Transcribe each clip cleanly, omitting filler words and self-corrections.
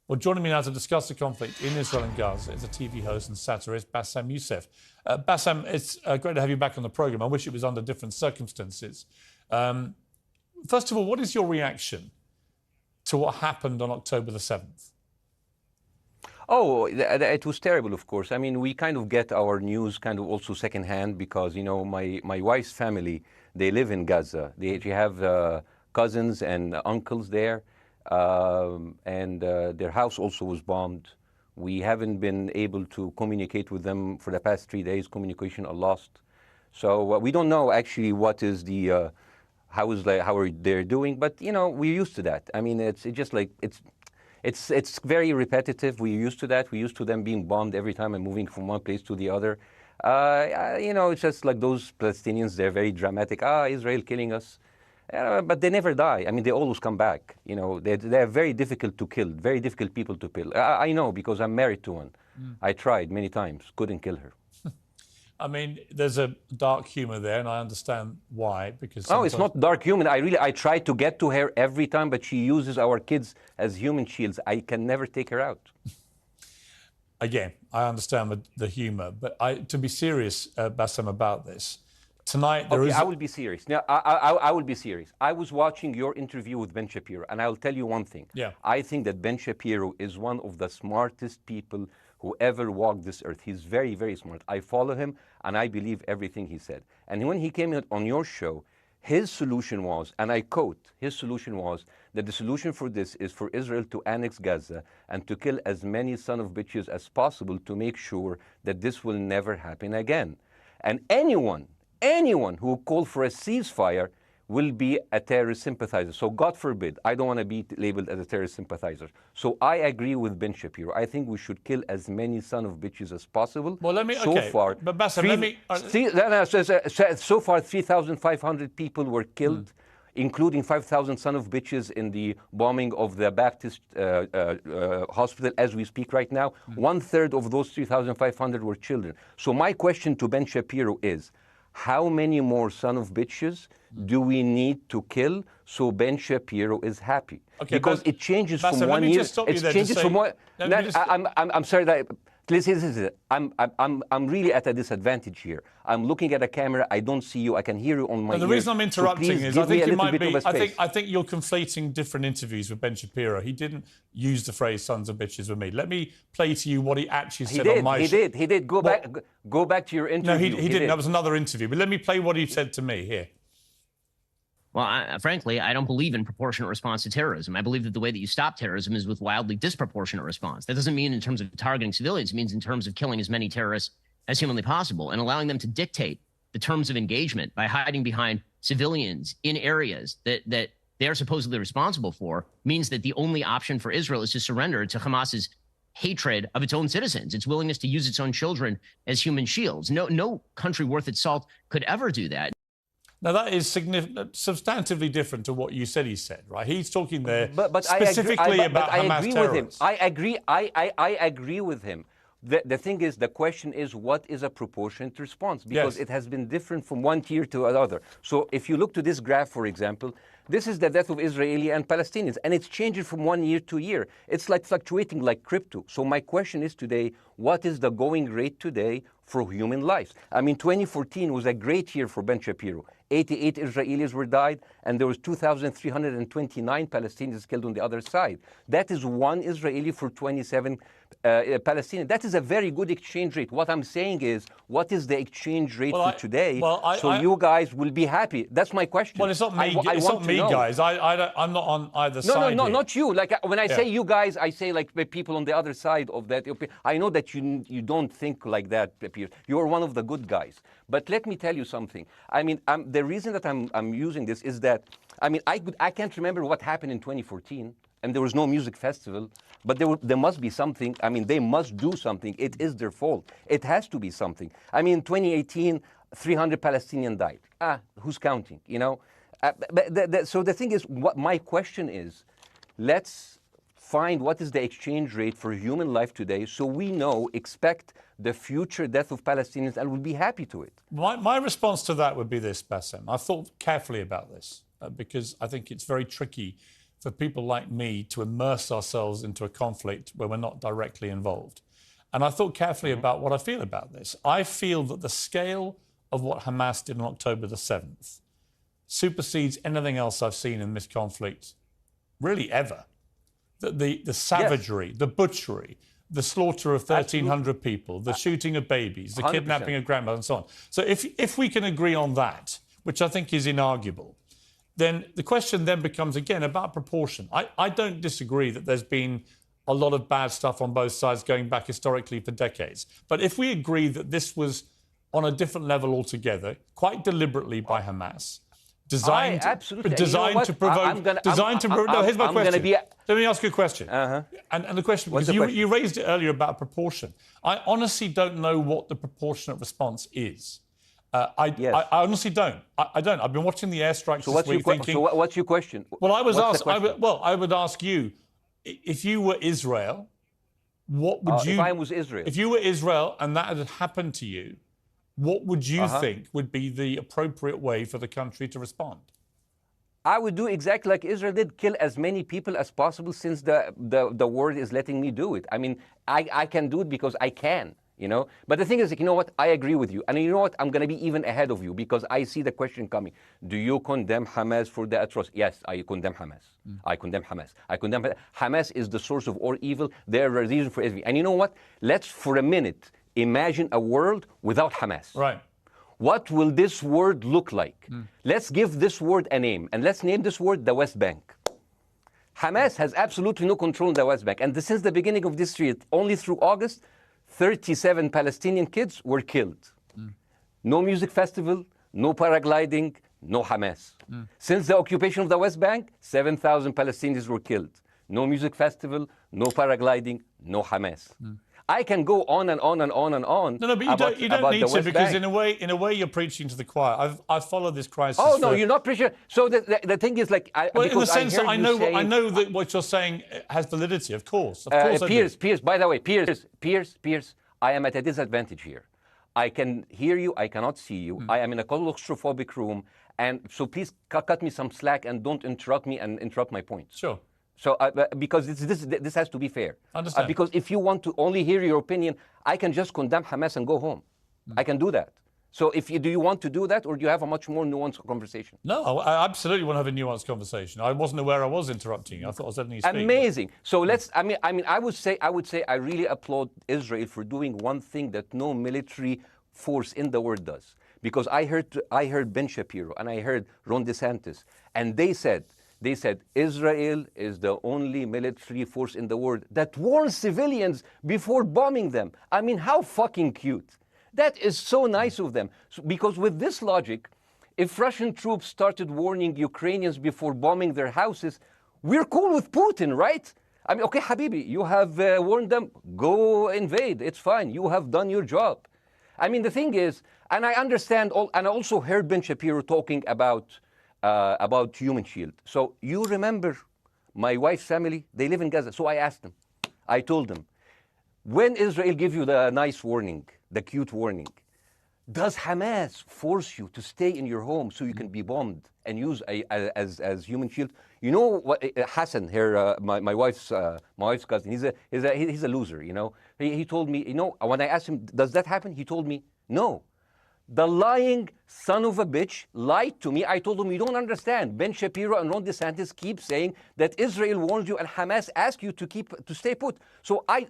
Well, joining me now to discuss the conflict in Israel and Gaza is a TV host and satirist, Bassem Youssef. Bassem, it's great to have you back on the programme. I wish it was under different circumstances. First of all, what is your reaction to what happened on October the 7th? Oh, it was terrible, of course. I mean, we kind of get our news kind of also secondhand because, you know, my wife's family, they live in Gaza. They have cousins and uncles there, and their house also was bombed. We haven't been able to communicate with them for the past 3 days. Communication are lost. So we don't know actually what is the, how are they doing, but, you know, we're used to that. I mean, it's just like, it's very repetitive. We're used to that. We're used to them being bombed every time and moving from one place to the other. You know, it's just like those Palestinians, they're very dramatic. Israel killing us. But they never die. I mean, they always come back. You know, they're very difficult to kill, very difficult people to kill. I know because I'm married to one. I tried many times, couldn't kill her. I mean, there's a dark humour there, and I understand why. Because no, it's not dark humour. I try to get to her every time, but she uses our kids as human shields. I can never take her out. Again, I understand the humour, but to be serious, Bassem, about this, tonight there is... I will be serious. Now, I will be serious. I was watching your interview with Ben Shapiro, and I'll tell you one thing. Yeah. I think that Ben Shapiro is one of the smartest people who ever walked this earth. He's very, very smart. I follow him, and I believe everything he said. And when he came on your show, his solution was, and I quote, his solution was that the solution for this is for Israel to annex Gaza and to kill as many son of bitches as possible to make sure that this will never happen again. And anyone who called for a ceasefire will be a terrorist sympathizer. So God forbid, I don't want to be labeled as a terrorist sympathizer. So I agree with Ben Shapiro. I think we should kill as many son of bitches as possible. Well, let me, so far, but Bassem, let me... So far, 3,500 people were killed, including 5,000 son of bitches in the bombing of the Baptist hospital as we speak right now. 1/3 of those 3,500 were children. So my question to Ben Shapiro is, how many more son of bitches do we need to kill so Ben Shapiro is happy? Okay, because it changes Bassem, from 1 year. It changes from one. I'm sorry that. Listen, I'm really at a disadvantage here. I'm looking at a camera. I don't see you. I can hear you on my ear. The reason I'm interrupting is I think you might be. I think you're conflating different interviews with Ben Shapiro. He didn't use the phrase "sons of bitches" with me. Let me play to you what he actually said on my show. He did. Go back to your interview. No, he didn't. That was another interview. But let me play what he said to me here. Well, frankly, I don't believe in proportionate response to terrorism. I believe that the way that you stop terrorism is with wildly disproportionate response. That doesn't mean in terms of targeting civilians. It means in terms of killing as many terrorists as humanly possible and allowing them to dictate the terms of engagement by hiding behind civilians in areas that they are supposedly responsible for means that the only option for Israel is to surrender to Hamas's hatred of its own citizens, its willingness to use its own children as human shields. No country worth its salt could ever do that. Now, that is substantively different to what you said he said, right? He's talking there but specifically about Hamas terrorists. I agree with him. The thing is, the question is, what is a proportionate response? Because it has been different from one tier to another. So if you look to this graph, for example, this is the death of Israeli and Palestinians, and it's changing from 1 year to year. It's like fluctuating like crypto. So my question is today, what is the going rate today for human lives? I mean, 2014 was a great year for Ben Shapiro. 88 Israelis were died, and there was 2,329 Palestinians killed on the other side. That is one Israeli for 27 Palestinians. That is a very good exchange rate. What I'm saying is, what is the exchange rate for today? So you guys will be happy. That's my question. Well, it's not me. It's not me, guys. I'm not on either side. No, not you. Like when I say you guys, I say like the people on the other side of that. I know that you don't think like that, Piers. You're one of the good guys. But let me tell you something. I mean, the reason that I'm using this is that, I mean, I can't remember what happened in 2014, and there was no music festival, but there must be something. I mean, they must do something. It is their fault. It has to be something. I mean, 2018, 300 Palestinians died. Who's counting, you know? So the thing is, what my question is, let's find what is the exchange rate for human life today so we know, expect the future death of Palestinians and will be happy to it. My response to that would be this, Bassem. I've thought carefully about this because I think it's very tricky for people like me to immerse ourselves into a conflict where we're not directly involved. And I thought carefully about what I feel about this. I feel that the scale of what Hamas did on October the 7th supersedes anything else I've seen in this conflict, really ever. The savagery, the butchery, the slaughter of 1,300 people, the shooting of babies, the 100%. kidnapping of grandmothers, and so on. So if we can agree on that, which I think is inarguable, then the question then becomes, again, about proportion. I don't disagree that there's been a lot of bad stuff on both sides going back historically for decades. But if we agree that this was on a different level altogether, quite deliberately by Hamas, designed to provoke... No, here's my question. Let me ask you a question. And the question, because you raised it earlier about proportion. I honestly don't know what the proportionate response is. I honestly don't. I don't. I've been watching the airstrikes this week thinking... So what's your question? Well, I would ask you, if you were Israel, what would you... If I was Israel. If you were Israel and that had happened to you, what would you think would be the appropriate way for the country to respond? I would do exactly like Israel did, kill as many people as possible, since the world is letting me do it. I mean, I can do it because I can, you know. But the thing is, you know what? I agree with you. And you know what? I'm going to be even ahead of you, because I see the question coming. Do you condemn Hamas for the atrocity? Yes, I condemn Hamas. I condemn Hamas. Hamas is the source of all evil. They're a reason for everything. And you know what? Let's, for a minute, imagine a world without Hamas. Right. What will this word look like? Let's give this word a name, and let's name this word the West Bank. Hamas has absolutely no control in the West Bank. And since the beginning of this year, only through August, 37 Palestinian kids were killed. No music festival, no paragliding, no Hamas. Since the occupation of the West Bank, 7,000 Palestinians were killed. No music festival, no paragliding, no Hamas. I can go on and on and on and on. No, but you don't need to, because in a way you're preaching to the choir. I've followed this crisis. Oh no, you're not preaching. So the thing is, like, in the sense that I know that what you're saying has validity. Of course, Piers. By the way, Piers. I am at a disadvantage here. I can hear you. I cannot see you. I am in a claustrophobic room, and so please cut me some slack and don't interrupt me and interrupt my points. Sure. So, because this has to be fair. Understand. Because if you want to only hear your opinion, I can just condemn Hamas and go home. I can do that. So, do you want to do that, or do you have a much more nuanced conversation? No, I absolutely want to have a nuanced conversation. I wasn't aware I was interrupting you. I thought I was letting you speak. Amazing. So I would say I really applaud Israel for doing one thing that no military force in the world does. Because I heard Ben Shapiro and I heard Ron DeSantis, and they said Israel is the only military force in the world that warns civilians before bombing them. I mean, how fucking cute. That is so nice of them. Because with this logic, if Russian troops started warning Ukrainians before bombing their houses, we're cool with Putin, right? I mean, okay, Habibi, you have warned them, go invade, it's fine, you have done your job. I mean, the thing is, and I understand, and I also heard Ben Shapiro talking about Human Shield. So you remember my wife's family, they live in Gaza. So I asked them, I told them, when Israel give you the nice warning, the cute warning, does Hamas force you to stay in your home so you can be bombed and use as human shield? You know what, Hassan here, my wife's cousin, he's a loser, you know. He told me, you know, when I asked him, does that happen? He told me, no. The lying son of a bitch lied to me. I told him, you don't understand. Ben Shapiro and Ron DeSantis keep saying that Israel warned you and Hamas asked you to stay put. So I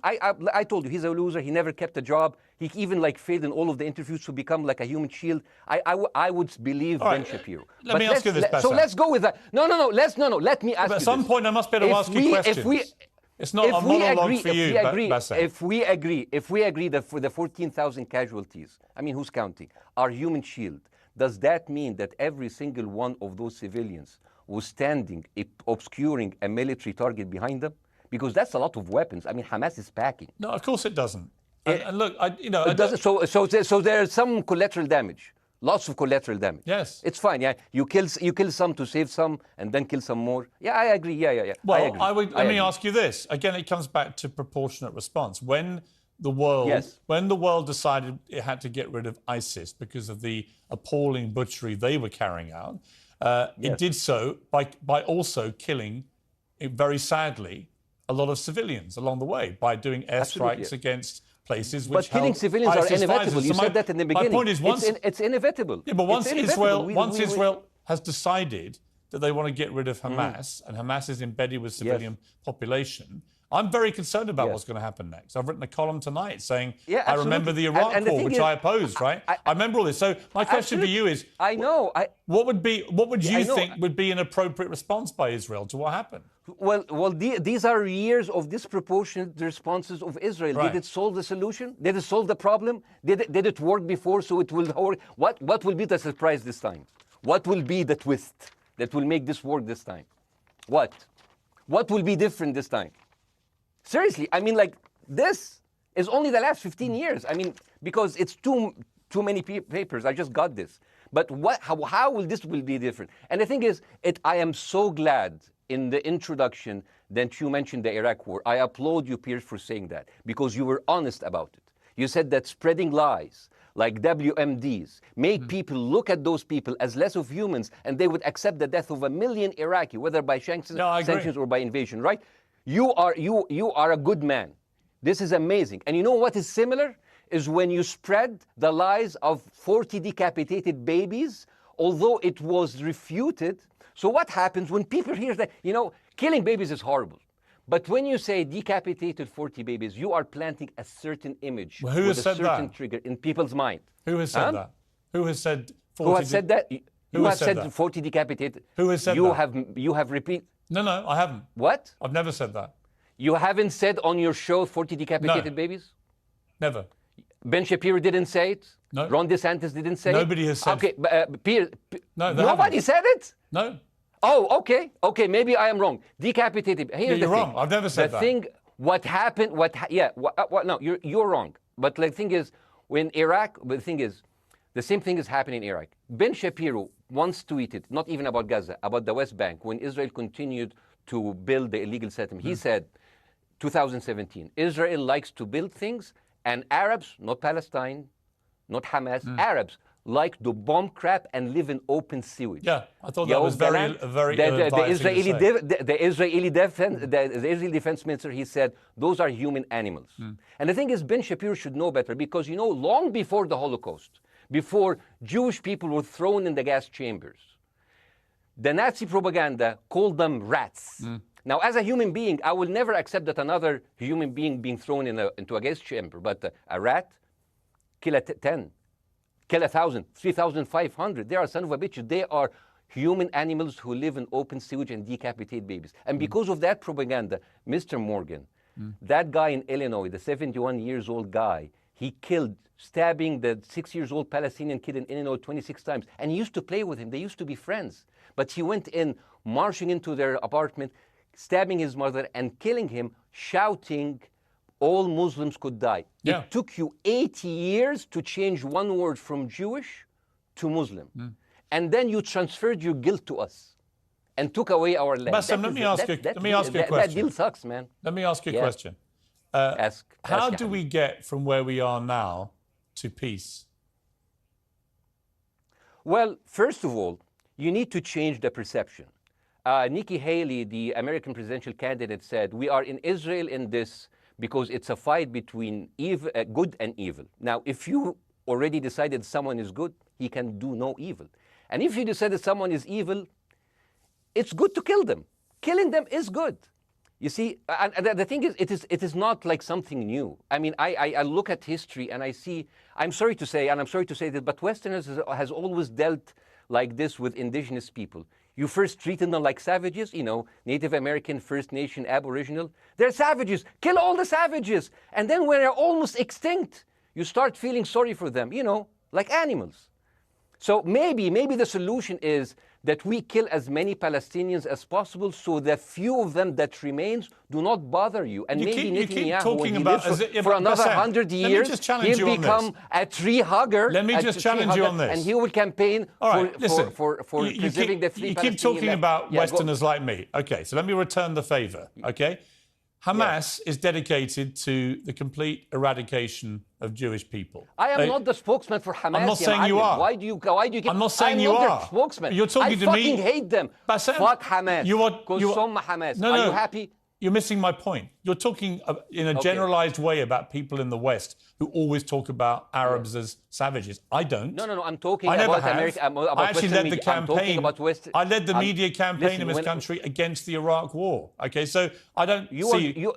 told you, he's a loser. He never kept a job. He even failed in all of the interviews to become like a human shield. I would believe Ben Shapiro. Let me ask you this, Bassem. So let's go with that. No. Let me ask you At some point, I must be able to ask you questions. It's not a monologue for you, Bassem. If we agree that for the 14,000 casualties, I mean, who's counting, are human shield, does that mean that every single one of those civilians was standing, obscuring a military target behind them? Because that's a lot of weapons. I mean, Hamas is packing. No, of course it doesn't. And look, it doesn't. So there's some collateral damage. Lots of collateral damage. Yes. It's fine, yeah. You kill some to save some and then kill some more. Yeah, I agree. Yeah. Well, let me ask you this. Again, it comes back to proportionate response. When the world decided it had to get rid of ISIS because of the appalling butchery they were carrying out, it did so by also killing very sadly, a lot of civilians along the way by doing airstrikes against places which But killing civilians are inevitable. You said that in the beginning. My point is, it's inevitable. Yeah, but once Israel has decided that they want to get rid of Hamas, and Hamas is embedded with civilian population, I'm very concerned about what's going to happen next. I've written a column tonight saying, I remember the Iraq War, which I opposed, right? I remember all this. So my question for you is, what would you think would be an appropriate response by Israel to what happened? Well, these are years of disproportionate responses of Israel. Right. Did it solve the solution? Did it solve the problem? Did it work before, so it will work? What will be the surprise this time? What will be the twist that will make this work this time? What will be different this time? Seriously, I mean, like, this is only the last 15 years. I mean, because it's too many papers. I just got this. But how will this be different? And the thing is, I am so glad in the introduction that you mentioned the Iraq War. I applaud you, Piers, for saying that, because you were honest about it. You said that spreading lies like WMDs make people look at those people as less of humans, and they would accept the death of 1 million Iraqi, whether by sanctions or by invasion, right? You are a good man. This is amazing. And you know what is similar? Is when you spread the lies of 40 decapitated babies, although it was refuted. So what happens when people hear that, killing babies is horrible. But when you say decapitated 40 babies, you are planting a certain image with a certain trigger in people's mind. Who has said that? Who has said 40? Who has said that? Who has said 40 decapitated? Who has said that? You have repeated. No, I haven't. What? I've never said that. You haven't said on your show 40 decapitated babies? Never. Ben Shapiro didn't say it? No. Ron DeSantis didn't say Nobody it? has said it. Okay, Piers, nobody said it? No. Oh, okay. Okay, maybe I am wrong. Decapitated. Here's you're the thing. wrong. I've never said that. The thing, what happened, no, you're wrong. But the thing is, when Iraq, the thing is, the same thing is happening in Iraq. Ben Shapiro once tweeted, not even about Gaza, about the West Bank, when Israel continued to build the illegal settlement. He said, 2017, Israel likes to build things, and Arabs, not Palestine, not Hamas, Arabs like to bomb crap and live in open sewage. Yeah, I thought that was very the Israeli defense minister, he said, those are human animals. And the thing is, Ben Shapiro should know better, because, long before the Holocaust, before Jewish people were thrown in the gas chambers, the Nazi propaganda called them rats. Now, as a human being, I will never accept that another human being being thrown into a gas chamber. But a rat, kill 10, kill 1,000, 3,500. They are son of a bitch. They are human animals who live in open sewage and decapitate babies. And because of that propaganda, Mr. Morgan, that guy in Illinois, the 71-years-old guy, he killed, stabbing the 6-year-old Palestinian kid in Illinois 26 times. And he used to play with him. They used to be friends. But he went in, marching into their apartment, stabbing his mother and killing him, shouting, all Muslims could die. Yeah. It took you 80 years to change one word from Jewish to Muslim. And then you transferred your guilt to us and took away our land. Bassem, let me ask you a question. That deal sucks, man. Let me ask you a question. How do we get from where we are now to peace? Well, first of all, you need to change the perception. Nikki Haley, the American presidential candidate, said, we are in Israel in this because it's a fight between good and evil. Now, if you already decided someone is good, he can do no evil. And if you decided someone is evil, it's good to kill them. Killing them is good. You see, and the thing is, it is not like something new. I mean, I look at history and I see, I'm sorry to say this, but Westerners has always dealt like this with indigenous people. You first treated them like savages, Native American, First Nation, Aboriginal. They're savages. Kill all the savages. And then when they're almost extinct, you start feeling sorry for them, like animals. So maybe the solution is that we kill as many Palestinians as possible, so the few of them that remains do not bother you. And maybe Netanyahu, when he lives for another 100 years, he'll become a tree hugger. Let me just challenge you on this. And he will campaign for preserving the free Palestinian. You keep talking about Westerners like me. Okay, so let me return the favor, okay? Hamas is dedicated to the complete eradication of Jewish people. I am not the spokesman for Hamas. I'm not saying you are. Why do you keep... I'm not saying you I'm are. not their spokesman. You're talking to me. I fucking hate them. Bassem, fuck Hamas. You are Hamas. No, are you happy? You're missing my point. You're talking in a generalized way about people in the West who always talk about Arabs as savages. I don't. No. I'm talking about America. I actually led the campaign. I led the media media campaign in this country against the Iraq War. Okay, so I don't see.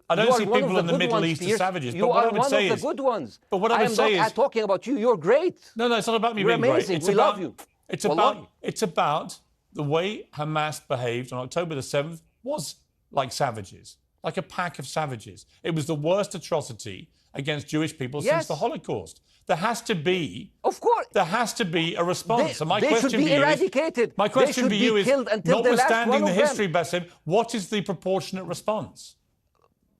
I don't see people in the Middle East as savages. You are one of the good ones. But what I would say is, I'm not talking about you. You're great. No, it's not about me being amazing. great. We love you. It's about the way Hamas behaved on October the 7th was like savages, like a pack of savages. It was the worst atrocity against Jewish people since the Holocaust. There has to be, of course, there has to be a response. They should be eradicated. My question for you is, notwithstanding the history, Bassem, what is the proportionate response?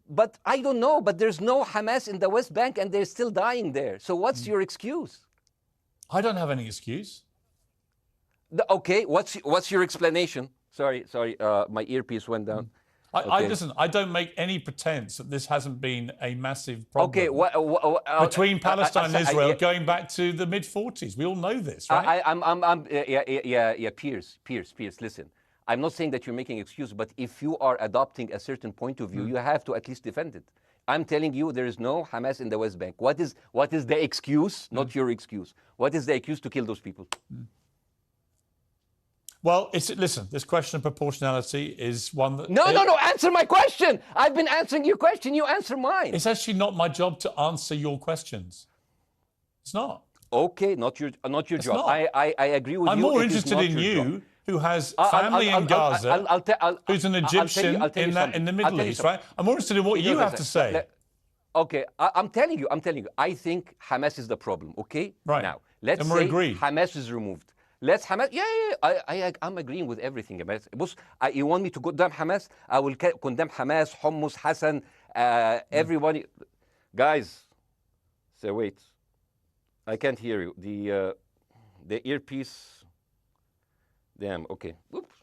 But I don't know. But there's no Hamas in the West Bank, and they're still dying there. So what's your excuse? I don't have any excuse. Okay, what's your explanation? Sorry, my earpiece went down. Listen, I don't make any pretense that this hasn't been a massive problem between Palestine and Israel going back to the mid-40s. We all know this, right? Piers, listen. I'm not saying that you're making excuses, but if you are adopting a certain point of view, you have to at least defend it. I'm telling you, there is no Hamas in the West Bank. What is the excuse? Not your excuse. What is the excuse to kill those people? Well, listen, this question of proportionality is one that... No, answer my question. I've been answering your question. You answer mine. It's actually not my job to answer your questions. It's not. Okay, not your job. Not. I agree with you. I'm more interested in you, who has family in Gaza, who's an Egyptian in the Middle East, right? I'm more interested in what you have to say. Okay, I'm telling you. I think Hamas is the problem, okay? Right. Now, let's say Hamas is removed. Let's Hamas. I'm agreeing with everything. You want me to condemn Hamas? I will condemn Hamas, Hummus, Hassan, everybody. Guys, so wait. I can't hear you. The earpiece. Damn. Okay. Oops.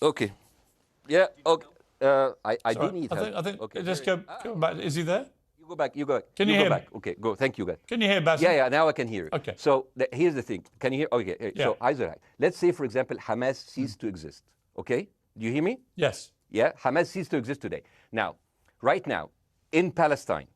Okay. Yeah. Okay. I do need help. I think. Okay. Just go back. Is he there? You go back. You go. Can you hear me? Okay. Go. Thank you, guys. Can you hear Bassem? Yeah. Now I can hear you. Okay. So here's the thing. Can you hear? Okay. Yeah. So Israel. Let's say, for example, Hamas ceased to exist. Okay. Do you hear me? Yes. Yeah. Hamas ceased to exist today. Now, right now, in Palestine,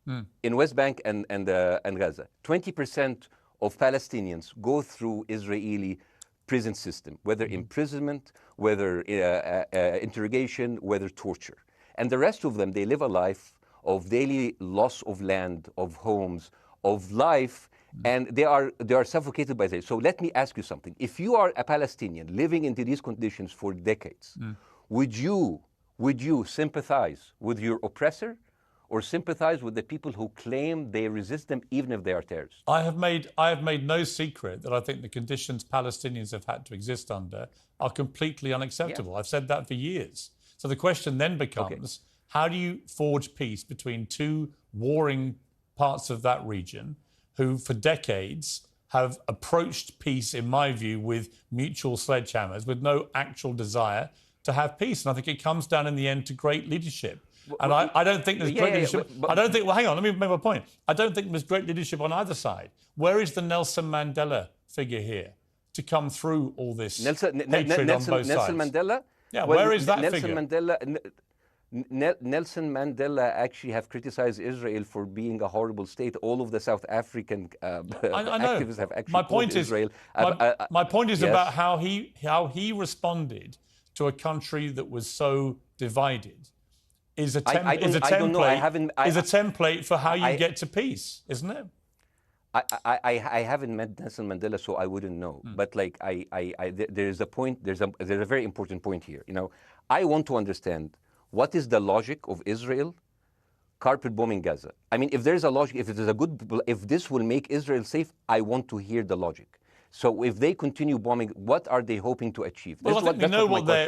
in West Bank and Gaza, 20% of Palestinians go through Israeli prison system, whether imprisonment, whether interrogation, whether torture. And the rest of them, they live a life of daily loss of land, of homes, of life, and they are suffocated by this. So let me ask you something. If you are a Palestinian living into these conditions for decades, would you sympathize with your oppressor, or sympathize with the people who claim they resist them even if they are terrorists? I have made no secret that I think the conditions Palestinians have had to exist under are completely unacceptable. I've said that for years. So the question then becomes, how do you forge peace between two warring parts of that region who for decades have approached peace, in my view, with mutual sledgehammers, with no actual desire to have peace? And I think it comes down in the end to great leadership. And I don't think there's great leadership. I don't think, well, hang on, let me make my point. I don't think there's great leadership on either side. Where is the Nelson Mandela figure here to come through all this hatred on both sides? Nelson Mandela? Yeah, where is that Nelson figure? Nelson Mandela actually have criticized Israel for being a horrible state. All of the South African activists have actually called Israel. My point is about how he responded to a country that was so divided. Is a template for how you get to peace, isn't it? I haven't met Nelson Mandela, so I wouldn't know. But like there is a point. There's a very important point here. You know, I want to understand what is the logic of Israel carpet bombing Gaza. I mean, if there's a logic, if this will make Israel safe, I want to hear the logic. So if they continue bombing, what are they hoping to achieve? Well, I think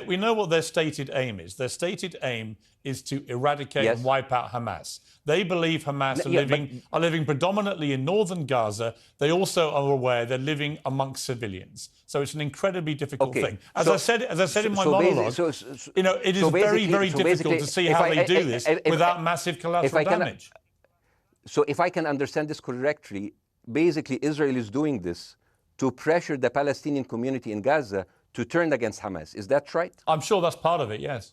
we know what their stated aim is. Their stated aim is to eradicate and wipe out Hamas. They believe Hamas are living predominantly in northern Gaza. They also are aware they're living amongst civilians. So it's an incredibly difficult thing. As I said in my monologue, it is very, very difficult to see how they do this without massive collateral damage. So if I can understand this correctly, basically Israel is doing this to pressure the Palestinian community in Gaza to turn against Hamas. Is that right? I'm sure that's part of it, yes.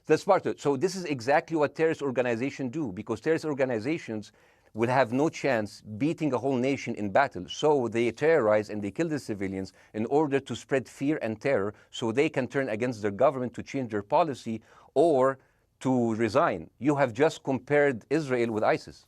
That's part of it. So this is exactly what terrorist organizations do, because terrorist organizations will have no chance beating a whole nation in battle. So they terrorize and they kill the civilians in order to spread fear and terror so they can turn against their government to change their policy or to resign. You have just compared Israel with ISIS.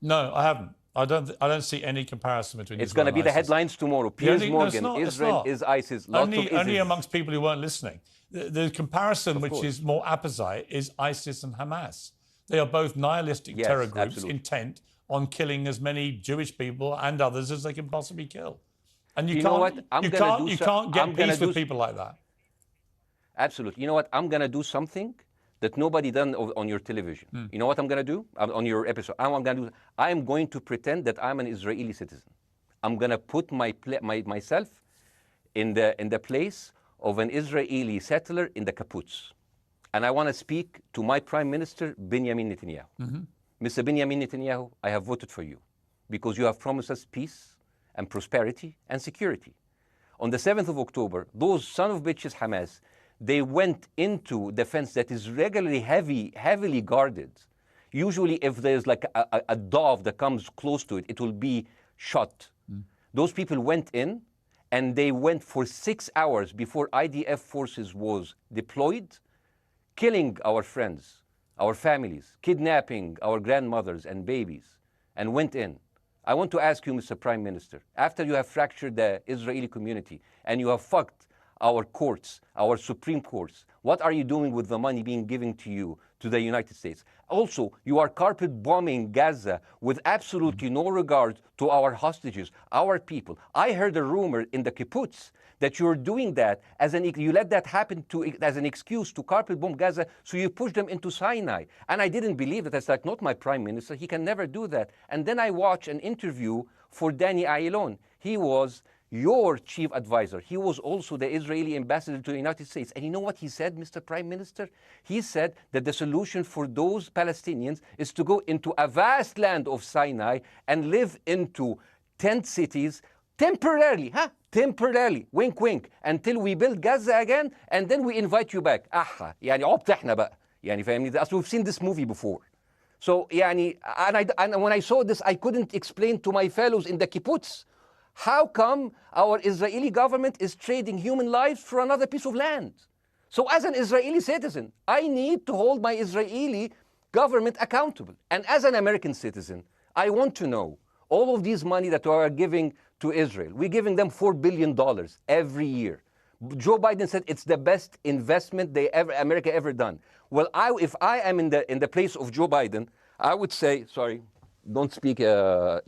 No, I haven't. I don't see any comparison between It's going to be the headlines tomorrow. Piers Morgan, Israel is ISIS. Only amongst people who weren't listening. The comparison, which is more apposite, is ISIS and Hamas. They are both nihilistic terror groups intent on killing as many Jewish people and others as they can possibly kill. And you can't get peace with people like that. Absolutely. You know what? I'm going to do something that nobody done on your television. You know what I'm going to do on your episode? I'm going to pretend that I'm an Israeli citizen. I'm going to put myself in the place of an Israeli settler in the kibbutz. And I want to speak to my Prime Minister, Benjamin Netanyahu. Mr. Benjamin Netanyahu, I have voted for you because you have promised us peace and prosperity and security. On the 7th of October, those son of bitches Hamas, they went into the fence that is regularly heavily guarded. Usually if there's like a dove that comes close to it, it will be shot. Those people went in and they went for 6 hours before IDF forces was deployed, killing our friends, our families, kidnapping our grandmothers and babies, and went in. I want to ask you, Mr. Prime Minister, after you have fractured the Israeli community and you have fucked our courts, our Supreme Courts, what are you doing with the money being given to you, to the United States? Also, you are carpet bombing Gaza with absolutely no regard to our hostages, our people. I heard a rumor in the kibbutz that you're doing that you let that happen as an excuse to carpet bomb Gaza, so you push them into Sinai. And I didn't believe it. It's like, not my prime minister. He can never do that. And then I watched an interview for Danny Ayalon. He was your chief advisor. He was also the Israeli ambassador to the United States. And you know what he said, Mr. Prime Minister? He said that the solution for those Palestinians is to go into a vast land of Sinai and live into tent cities temporarily, temporarily, wink wink, until we build Gaza again, and then we invite you back. يعني عبط احنا بقى. يعني فاهمني؟ As we've seen this movie before. So يعني, and when I saw this, I couldn't explain to my fellows in the kibbutz, how come our Israeli government is trading human lives for another piece of land? So as an Israeli citizen, I need to hold my Israeli government accountable. And as an American citizen, I want to know all of these money that we are giving to Israel. We're giving them $4 billion every year. Joe Biden said it's the best investment America ever done. Well, if I am in the place of Joe Biden, I would say, sorry, don't speak. I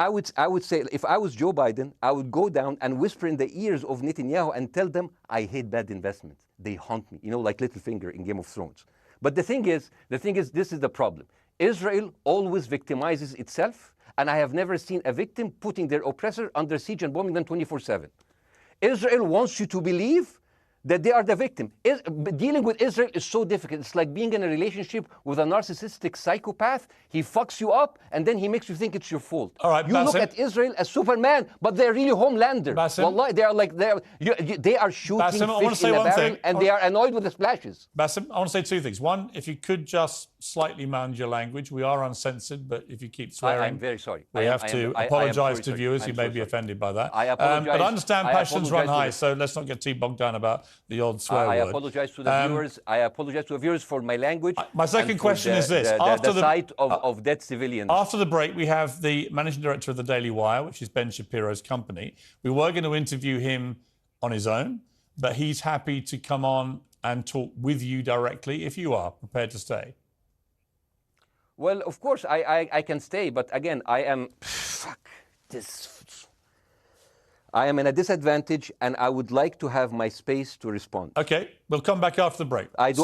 would say, if I was Joe Biden, I would go down and whisper in the ears of Netanyahu and tell them, I hate bad investments. They haunt me, like Littlefinger in Game of Thrones. But the thing is, this is the problem. Israel always victimizes itself, and I have never seen a victim putting their oppressor under siege and bombing them 24/7. Israel wants you to believe that they are the victim. Dealing with Israel is so difficult. It's like being in a relationship with a narcissistic psychopath. He fucks you up, and then he makes you think it's your fault. All right, you Bassem, look at Israel as Superman, but they're really Homelander. Wallahi, they are shooting Bassem, fish in a barrel, and they are annoyed with the splashes. Bassem, I want to say two things. One, if you could just slightly manage your language. We are uncensored, but if you keep swearing... I'm very sorry. We have to apologise to viewers who may be offended by that. I apologise. But I understand passions run high, so let's not get too bogged down about the odd swear word. I apologise to the viewers. I apologise to the viewers for my language. My second question is this. After the sight of dead civilians. After the break, we have the managing director of the Daily Wire, which is Ben Shapiro's company. We were going to interview him on his own, but he's happy to come on and talk with you directly if you are prepared to stay. Well, of course, I can stay, but again, I am... I am in a disadvantage, and I would like to have my space to respond. Okay, we'll come back after the break. Because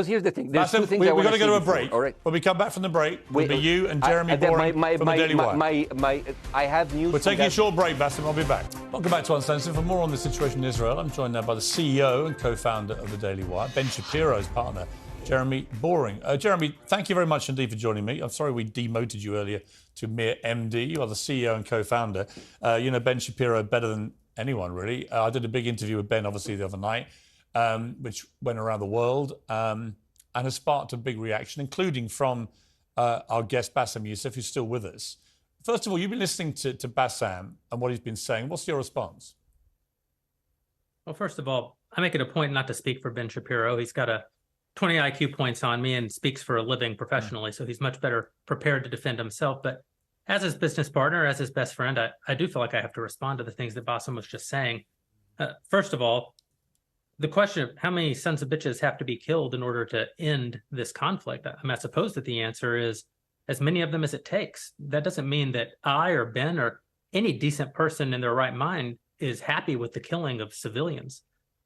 here's the thing. There's Bassem, two things we've I want got to go to a before, break. all right? When we come back from the break, it'll be you and Jeremy Boring from the Daily Wire. I have news. We're taking a short break, Bassem. I'll be back. Welcome back to Uncensored. For more on the situation in Israel, I'm joined now by the CEO and co-founder of the Daily Wire, Ben Shapiro's partner, Jeremy Boring. Jeremy, thank you very much indeed for joining me. I'm sorry we demoted you earlier to mere MD. You are the CEO and co-founder. You know Ben Shapiro better than anyone, really. I did a big interview with Ben, obviously, the other night, which went around the world and has sparked a big reaction, including from our guest, Bassem Youssef, who's still with us. First of all, you've been listening to Bassem and what he's been saying. What's your response? Well, first of all, I make it a point not to speak for Ben Shapiro. He's got 20 IQ points on me and speaks for a living professionally, so he's much better prepared to defend himself. But as his business partner, as his best friend, I do feel like I have to respond to the things that Bassem was just saying. First of all, the question of how many sons of bitches have to be killed in order to end this conflict, I suppose that the answer is as many of them as it takes. That doesn't mean that I or Ben or any decent person in their right mind is happy with the killing of civilians.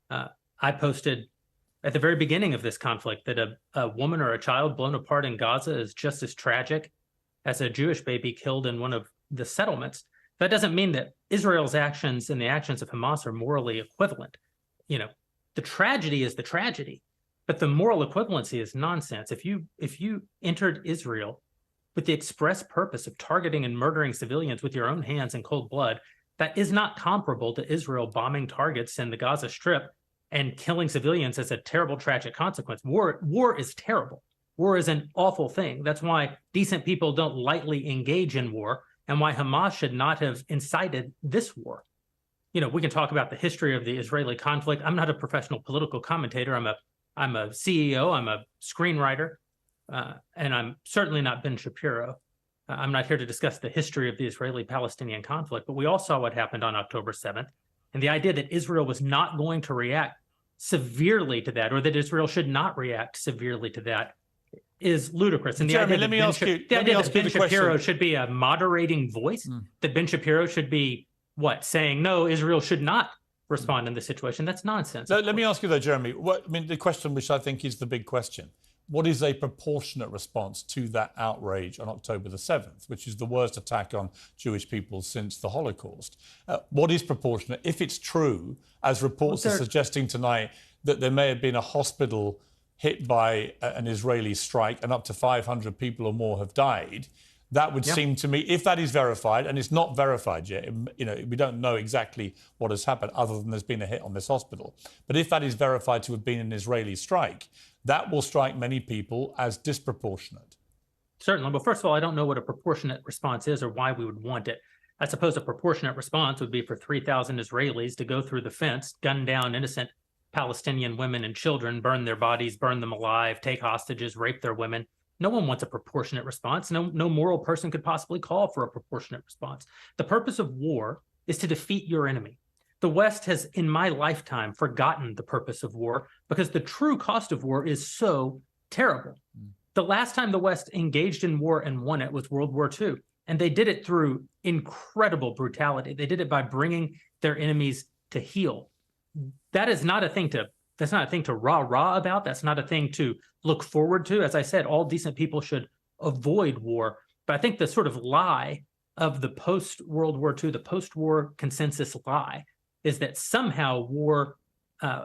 I posted at the very beginning of this conflict that a woman or a child blown apart in Gaza is just as tragic as a Jewish baby killed in one of the settlements. That doesn't mean that Israel's actions and the actions of Hamas are morally equivalent. You know, the tragedy is the tragedy, but the moral equivalency is nonsense. If you entered Israel with the express purpose of targeting and murdering civilians with your own hands in cold blood, that is not comparable to Israel bombing targets in the Gaza Strip and killing civilians as a terrible, tragic consequence. War is terrible. War is an awful thing. That's why decent people don't lightly engage in war, and why Hamas should not have incited this war. You know, we can talk about the history of the Israeli conflict. I'm not a professional political commentator. I'm a CEO. I'm a screenwriter, and I'm certainly not Ben Shapiro. I'm not here to discuss the history of the Israeli-Palestinian conflict, but we all saw what happened on October 7th. And the idea that Israel was not going to react severely to that, or that Israel should not react severely to that, is ludicrous. And Jeremy, let me ask you that Ben Shapiro should be a moderating voice, that Ben Shapiro should be, saying, no, Israel should not respond in this situation. That's nonsense. Let me ask you, though, Jeremy, the question which I think is the big question. What is a proportionate response to that outrage on October the 7th, which is the worst attack on Jewish people since the Holocaust? What is proportionate? If it's true, as reports are suggesting tonight, that there may have been a hospital hit by an Israeli strike and up to 500 people or more have died, that would seem to me, if that is verified, and it's not verified yet, you know, we don't know exactly what has happened other than there's been a hit on this hospital. But if that is verified to have been an Israeli strike, that will strike many people as disproportionate. Certainly. Well, first of all, I don't know what a proportionate response is or why we would want it. I suppose a proportionate response would be for 3,000 Israelis to go through the fence, gun down innocent Palestinian women and children, burn their bodies, burn them alive, take hostages, rape their women. No one wants a proportionate response. No moral person could possibly call for a proportionate response. The purpose of war is to defeat your enemy. The West has, in my lifetime, forgotten the purpose of war because the true cost of war is so terrible. The last time the West engaged in war and won it was World War II, and they did it through incredible brutality. They did it by bringing their enemies to heel. That is not a thing to That's not a thing to rah-rah about. That's not a thing to look forward to. As I said, all decent people should avoid war. But I think the sort of lie of the post-World War II, the post-war consensus lie, is that somehow war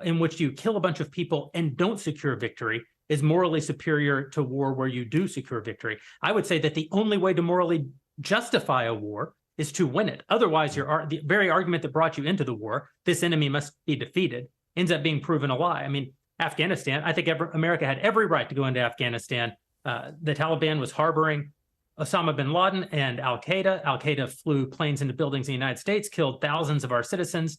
in which you kill a bunch of people and don't secure victory is morally superior to war where you do secure victory. I would say that the only way to morally justify a war is to win it. Otherwise, the very argument that brought you into the war, this enemy must be defeated, ends up being proven a lie. I mean, Afghanistan, I think America had every right to go into Afghanistan. The Taliban was harboring Osama bin Laden and Al-Qaeda. Al-Qaeda flew planes into buildings in the United States, killed thousands of our citizens,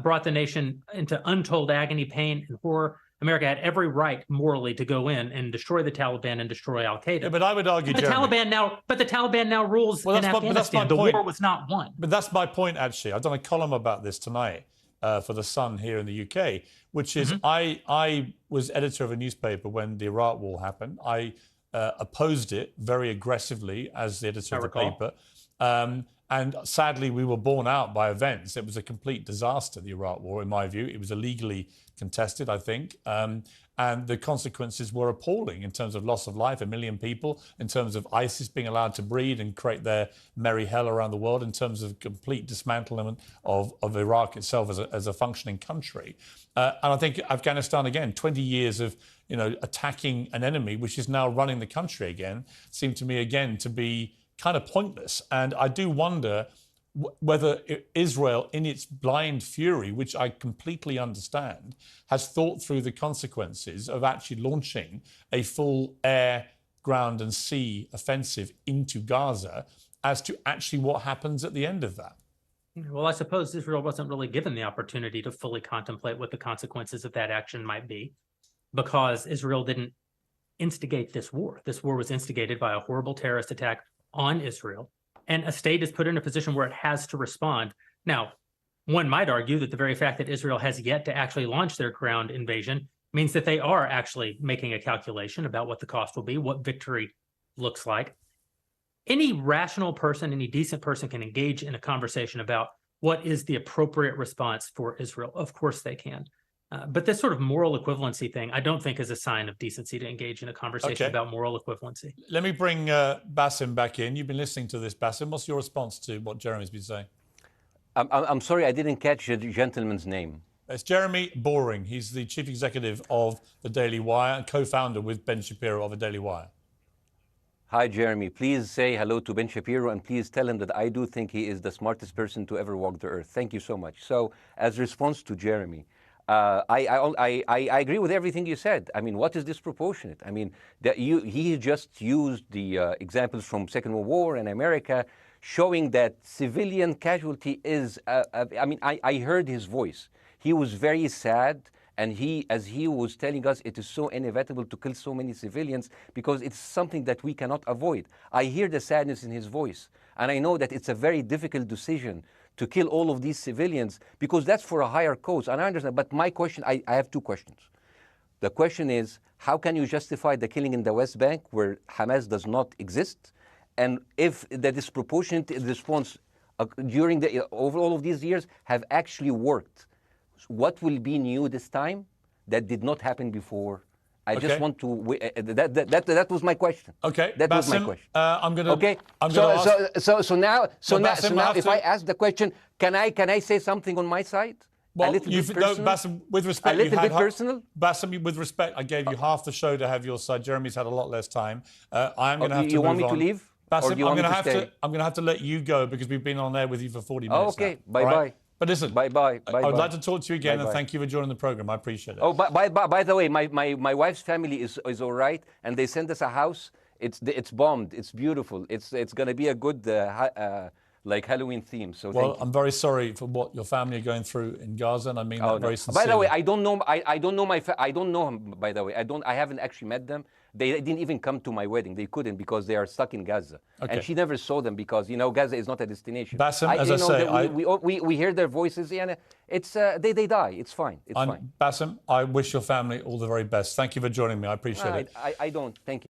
brought the nation into untold agony, pain, and horror. America had every right morally to go in and destroy the Taliban and destroy Al-Qaeda. Yeah, but I would argue, the Taliban now rules in Afghanistan. The war was not won. But that's my point, actually. I've done a column about this tonight for The Sun here in the UK, which is I was editor of a newspaper when the Iraq war happened. I opposed it very aggressively as the editor of the paper. And sadly, we were borne out by events. It was a complete disaster, the Iraq War, in my view. It was illegally contested, I think. And the consequences were appalling in terms of loss of life, 1 million people, in terms of ISIS being allowed to breed and create their merry hell around the world, in terms of complete dismantlement of Iraq itself as a functioning country. And I think Afghanistan, again, 20 years of attacking an enemy, which is now running the country again, seemed to me, again, to be kind of pointless. And I do wonder whether Israel, in its blind fury, which I completely understand, has thought through the consequences of actually launching a full air, ground and sea offensive into Gaza as to actually what happens at the end of that. Well, I suppose Israel wasn't really given the opportunity to fully contemplate what the consequences of that action might be, because Israel didn't instigate this war. This war was instigated by a horrible terrorist attack on Israel, and a state is put in a position where it has to respond. Now, one might argue that the very fact that Israel has yet to actually launch their ground invasion means that they are actually making a calculation about what the cost will be, what victory looks like. Any rational person, any decent person can engage in a conversation about what is the appropriate response for Israel. Of course they can. But this sort of moral equivalency thing, I don't think is a sign of decency to engage in a conversation about moral equivalency. Let me bring Bاسم back in. You've been listening to this, Bاسم. What's your response to what Jeremy's been saying? I'm sorry, I didn't catch the gentleman's name. It's Jeremy Boring. He's the chief executive of the Daily Wire and co-founder with Ben Shapiro of the Daily Wire. Hi, Jeremy. Please say hello to Ben Shapiro, and please tell him that I do think he is the smartest person to ever walk the earth. Thank you so much. So, as response to Jeremy, I agree with everything you said. I mean, what is disproportionate? I mean, he just used the examples from Second World War and America, showing that civilian casualty is, I mean, I heard his voice. He was very sad, and as he was telling us, it is so inevitable to kill so many civilians because it's something that we cannot avoid. I hear the sadness in his voice, and I know that it's a very difficult decision to kill all of these civilians because that's for a higher cause, and I understand. But my question, I have two questions. The question is, how can you justify the killing in the West Bank where Hamas does not exist? And if the disproportionate response during over all of these years have actually worked, what will be new this time that did not happen before? I just want to. That was my question. Okay, that was my question. I'm gonna. Okay. So now, if I ask the question, can I say something on my side? Well, a little bit personal? Bاسم, with respect, a little bit personal. Bاسm, with respect, I gave you half the show to have your side. Jeremy's had a lot less time. I'm going to have to. You move want me on. to leave? Bاسm, or do you want me to stay? I'm going to have to let you go because we've been on air with you for 40 minutes. Oh, okay. Now. Bye bye. Right? But listen, bye bye. I would like to talk to you again, and thank you for joining the program. I appreciate it. Oh, by the way, my wife's family is all right, and they sent us a house. It's bombed. It's beautiful. It's going to be a good like Halloween theme. So well, I'm very sorry for what your family are going through in Gaza, and I mean that very sincerely. By the way, I don't know. I don't know I don't know him. By the way, I haven't actually met them. They didn't even come to my wedding. They couldn't because they are stuck in Gaza. Okay. And she never saw them because Gaza is not a destination. Bاسm, as I say, we hear their voices and it's they die. It's fine. It's fine. Bاسm, I wish your family all the very best. Thank you for joining me. I appreciate it. I don't. Thank you.